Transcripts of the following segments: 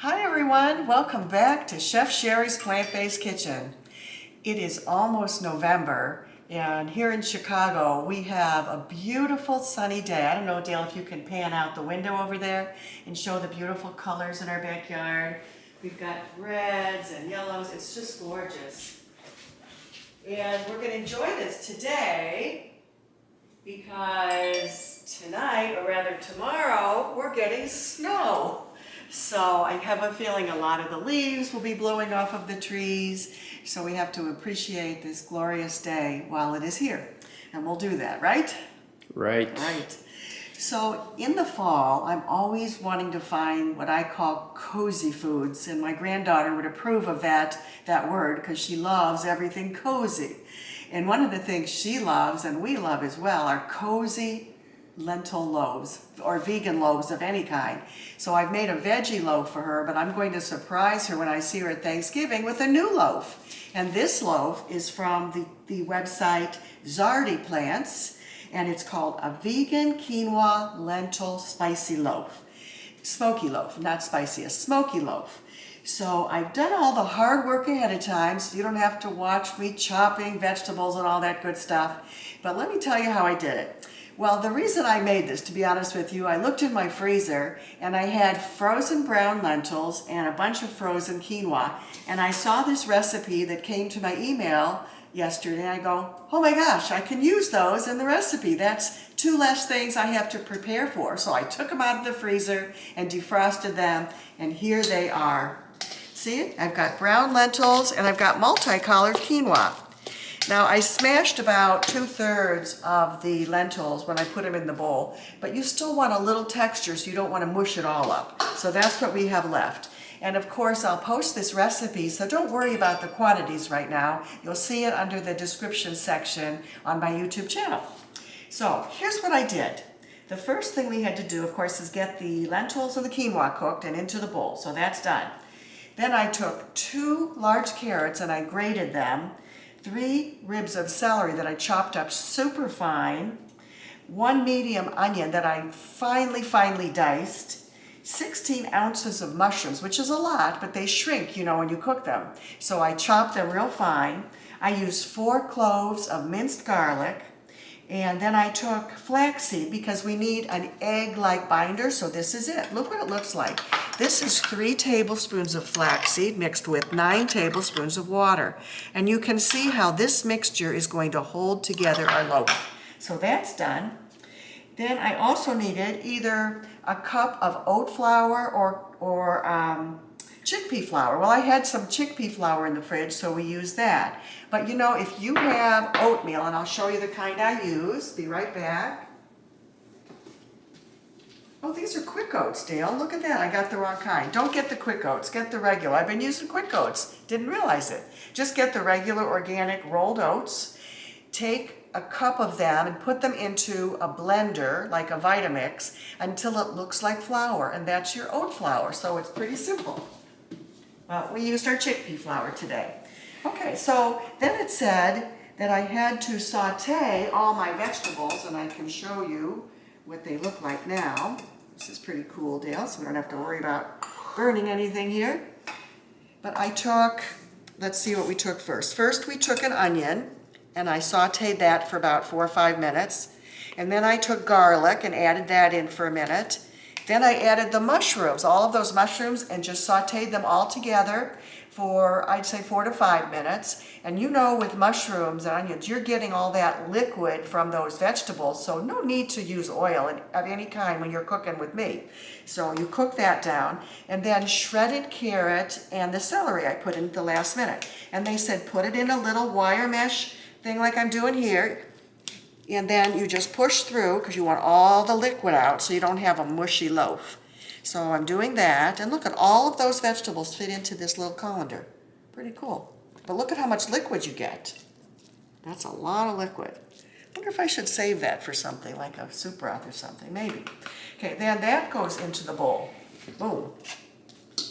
Hi everyone, welcome back to Chef Sherry's Plant-Based Kitchen. It is almost November and here in Chicago we have a beautiful sunny day. I don't know, Dale, if you can pan out the window over there and show the beautiful colors in our backyard. We've got reds and yellows, it's just gorgeous. And we're going to enjoy this today because tonight, or rather tomorrow, we're getting snow. So I have a feeling a lot of the leaves will be blowing off of the trees. So we have to appreciate this glorious day while it is here. And we'll do that, right? Right. Right. So in the fall, I'm always wanting to find what I call cozy foods. And my granddaughter would approve of that word because she loves everything cozy. And one of the things she loves, and we love as well, are cozy lentil loaves or vegan loaves of any kind. So I've made a veggie loaf for her, but I'm going to surprise her when I see her at Thanksgiving with a new loaf. And this loaf is from the website Zardy Plants, and it's called a vegan quinoa lentil spicy loaf. Smoky loaf, not spicy, a smoky loaf. So I've done all the hard work ahead of time, so you don't have to watch me chopping vegetables and all that good stuff. But let me tell you how I did it. Well, the reason I made this, to be honest with you, I looked in my freezer and I had frozen brown lentils and a bunch of frozen quinoa. And I saw this recipe that came to my email yesterday and I go, oh my gosh, I can use those in the recipe. That's 2 less things I have to prepare for. So I took them out of the freezer and defrosted them, and here they are. See, I've got brown lentils and I've got multicolored quinoa. Now I smashed about 2/3 of the lentils when I put them in the bowl, but you still want a little texture, so you don't want to mush it all up. So that's what we have left. And of course I'll post this recipe, so don't worry about the quantities right now. You'll see it under the description section on my YouTube channel. So here's what I did. The first thing we had to do, of course, is get the lentils and the quinoa cooked and into the bowl, so that's done. Then I took 2 large carrots and I grated them, 3 ribs of celery that I chopped up super fine, 1 medium onion that I finely diced, 16 ounces of mushrooms, which is a lot, but they shrink, when you cook them. So I chopped them real fine. I used 4 cloves of minced garlic, and then I took flaxseed because we need an egg-like binder, so this is it. Look what it looks like. This is 3 tablespoons of flaxseed mixed with 9 tablespoons of water. And you can see how this mixture is going to hold together our loaf. So that's done. Then I also needed either a cup of oat flour or chickpea flour. Well, I had some chickpea flour in the fridge, so we used that. But if you have oatmeal, and I'll show you the kind I use, be right back. Oh, these are quick oats, Dale. Look at that, I got the wrong kind. Don't get the quick oats, get the regular. I've been using quick oats, didn't realize it. Just get the regular organic rolled oats. Take a cup of them and put them into a blender, like a Vitamix, until it looks like flour, and that's your oat flour, so it's pretty simple. Well, we used our chickpea flour today. Okay, so then it said that I had to saute all my vegetables, and I can show you what they look like now. This is pretty cool, Dale, so we don't have to worry about burning anything here. But I took, let's see what we took first. First we took an onion, and I sauteed that for about 4 or 5 minutes. And then I took garlic and added that in for a minute. Then I added the mushrooms, all of those mushrooms, and just sauteed them all together for, I'd say, 4 to 5 minutes. And with mushrooms and onions, you're getting all that liquid from those vegetables, so no need to use oil of any kind when you're cooking with meat. So you cook that down, and then shredded carrot and the celery I put in at the last minute. And they said put it in a little wire mesh thing like I'm doing here. And then you just push through because you want all the liquid out so you don't have a mushy loaf. So I'm doing that, and look at all of those vegetables fit into this little colander. Pretty cool. But look at how much liquid you get. That's a lot of liquid. I wonder if I should save that for something like a soup broth or something, maybe. Okay, then that goes into the bowl. Boom.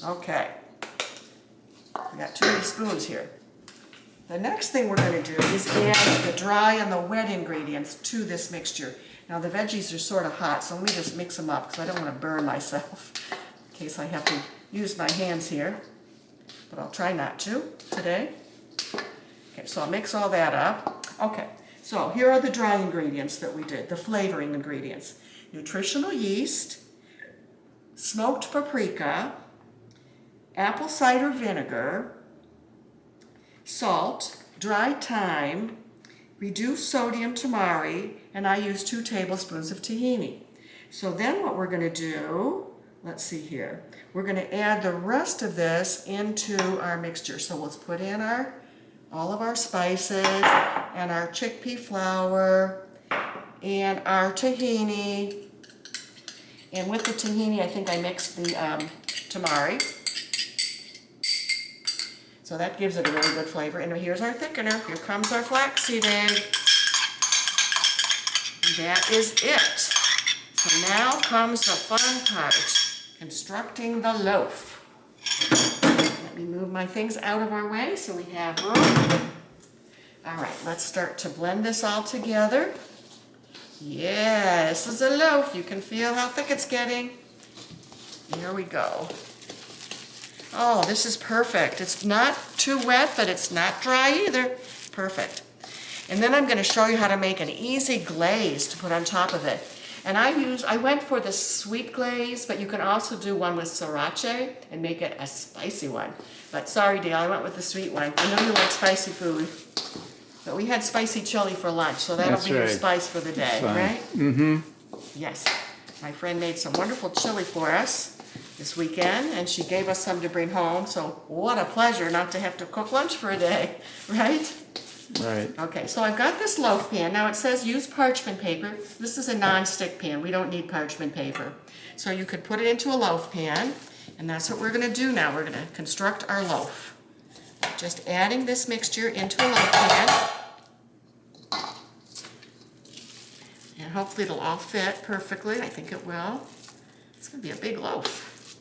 Okay. We got too many spoons here. The next thing we're going to do is add the dry and the wet ingredients to this mixture. Now the veggies are sort of hot, so let me just mix them up because I don't want to burn myself. in case I have to use my hands here, but I'll try not to today. Okay, so I'll mix all that up. Okay, so here are the dry ingredients that we did, the flavoring ingredients. Nutritional yeast, smoked paprika, apple cider vinegar, salt, dry thyme, reduced sodium tamari, and I use 2 tablespoons of tahini. So then what we're going to do, let's see here, we're going to add the rest of this into our mixture. So let's put in all of our spices and our chickpea flour and our tahini. And with the tahini, I think I mixed the tamari. So that gives it a really good flavor. And here's our thickener. Here comes our flaxseed egg. That is it. So now comes the fun part, constructing the loaf. Let me move my things out of our way so we have room. All right, let's start to blend this all together. Yeah, this is a loaf. You can feel how thick it's getting. Here we go. Oh, this is perfect. It's not too wet, but it's not dry either. Perfect. And then I'm going to show you how to make an easy glaze to put on top of it. And I went for the sweet glaze, but you can also do one with sriracha and make it a spicy one. But sorry, Dale, I went with the sweet one. I know you like spicy food. But we had spicy chili for lunch, so that'll be your spice for the day, right? Mm-hmm. Yes. My friend made some wonderful chili for us this weekend, and she gave us some to bring home. So what a pleasure not to have to cook lunch for a day, right? Right. Okay, so I've got this loaf pan. Now it says use parchment paper. This is a non-stick pan. We don't need parchment paper. So you could put it into a loaf pan, and that's what we're going to do now. We're going to construct our loaf. Just adding this mixture into a loaf pan. And hopefully it'll all fit perfectly. I think it will. It's going to be a big loaf.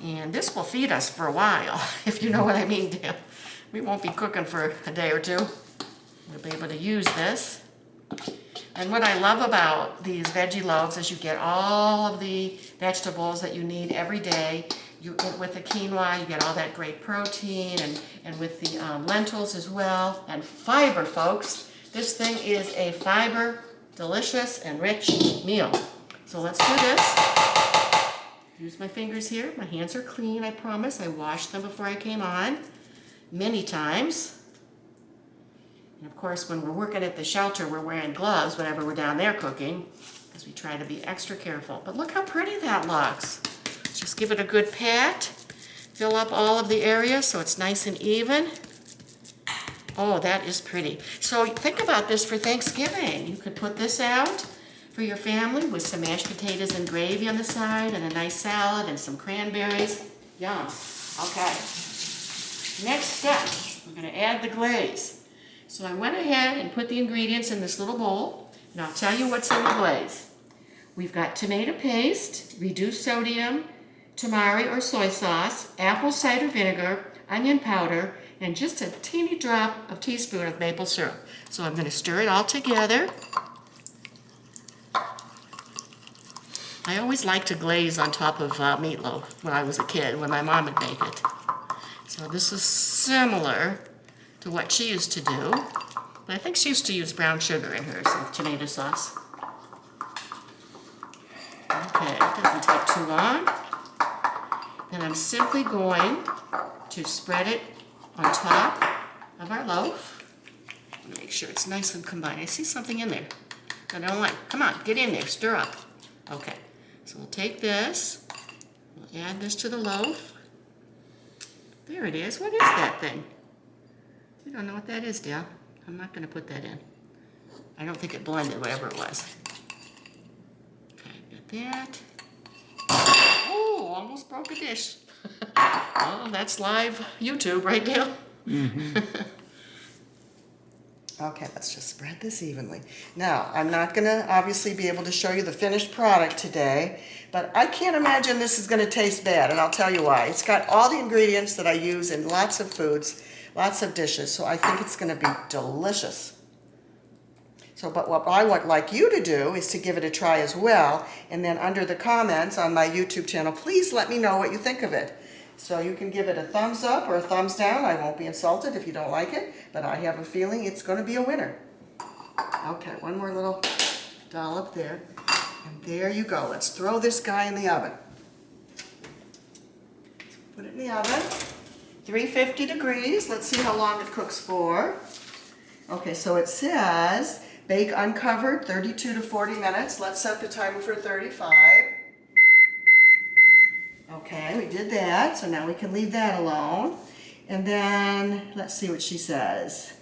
And this will feed us for a while, if you know what I mean, Dan. We won't be cooking for a day or two. We'll be able to use this. And what I love about these veggie loaves is you get all of the vegetables that you need every day. With the quinoa, you get all that great protein, and with the lentils as well. And fiber, folks. This thing is a fiber, delicious, and rich meal. So let's do this. Use my fingers here. My hands are clean, I promise. I washed them before I came on many times. And of course, when we're working at the shelter, we're wearing gloves whenever we're down there cooking, because we try to be extra careful. But look how pretty that looks. Just give it a good pat. Fill up all of the areas so it's nice and even. Oh, that is pretty. So think about this for Thanksgiving. You could put this out for your family with some mashed potatoes and gravy on the side and a nice salad and some cranberries. Yum. Okay. Next step, we're going to add the glaze. So I went ahead and put the ingredients in this little bowl, and I'll tell you what's in the glaze. We've got tomato paste, reduced sodium, tamari or soy sauce, apple cider vinegar, onion powder, and just a teeny drop of teaspoon of maple syrup. So I'm going to stir it all together. I always liked to glaze on top of meatloaf when I was a kid, when my mom would make it. So this is similar to what she used to do. But I think she used to use brown sugar in hers with tomato sauce. Okay, it doesn't take too long. And I'm simply going to spread it on top of our loaf. Make sure it's nice and combined. I see something in there that I don't like. Come on, get in there, stir up. Okay, so we'll take this, we'll add this to the loaf. There it is. What is that thing? I don't know what that is, Dale. I'm not going to put that in. I don't think it blended, whatever it was. Okay, got that. Oh, almost broke a dish. Oh, that's live YouTube, right, Dale? Mm-hmm. Okay, let's just spread this evenly. Now, I'm not going to obviously be able to show you the finished product today, but I can't imagine this is going to taste bad, and I'll tell you why. It's got all the ingredients that I use in lots of foods, lots of dishes, so I think it's going to be delicious. So, but what I would like you to do is to give it a try as well, and then under the comments on my YouTube channel, please let me know what you think of it. So you can give it a thumbs up or a thumbs down. I won't be insulted if you don't like it, but I have a feeling it's going to be a winner. Okay, one more little dollop there, and there you go. Let's throw this guy in the oven. Put it in the oven, 350 degrees. Let's see how long it cooks for. Okay, so it says bake uncovered 32 to 40 minutes. Let's set the timer for 35. Okay, we did that, so now we can leave that alone. And then, let's see what she says.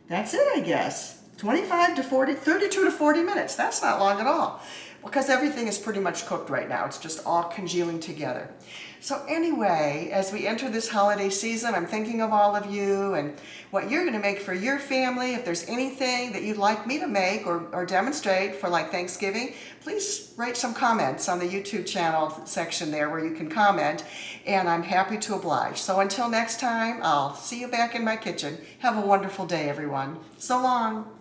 That's it, I guess. 25 to 40, 32 to 40 minutes. That's not long at all, because everything is pretty much cooked right now. It's just all congealing together. So anyway, as we enter this holiday season, I'm thinking of all of you and what you're going to make for your family. If there's anything that you'd like me to make or demonstrate for like Thanksgiving, please write some comments on the YouTube channel section there where you can comment, and I'm happy to oblige. So until next time, I'll see you back in my kitchen. Have a wonderful day, everyone. So long.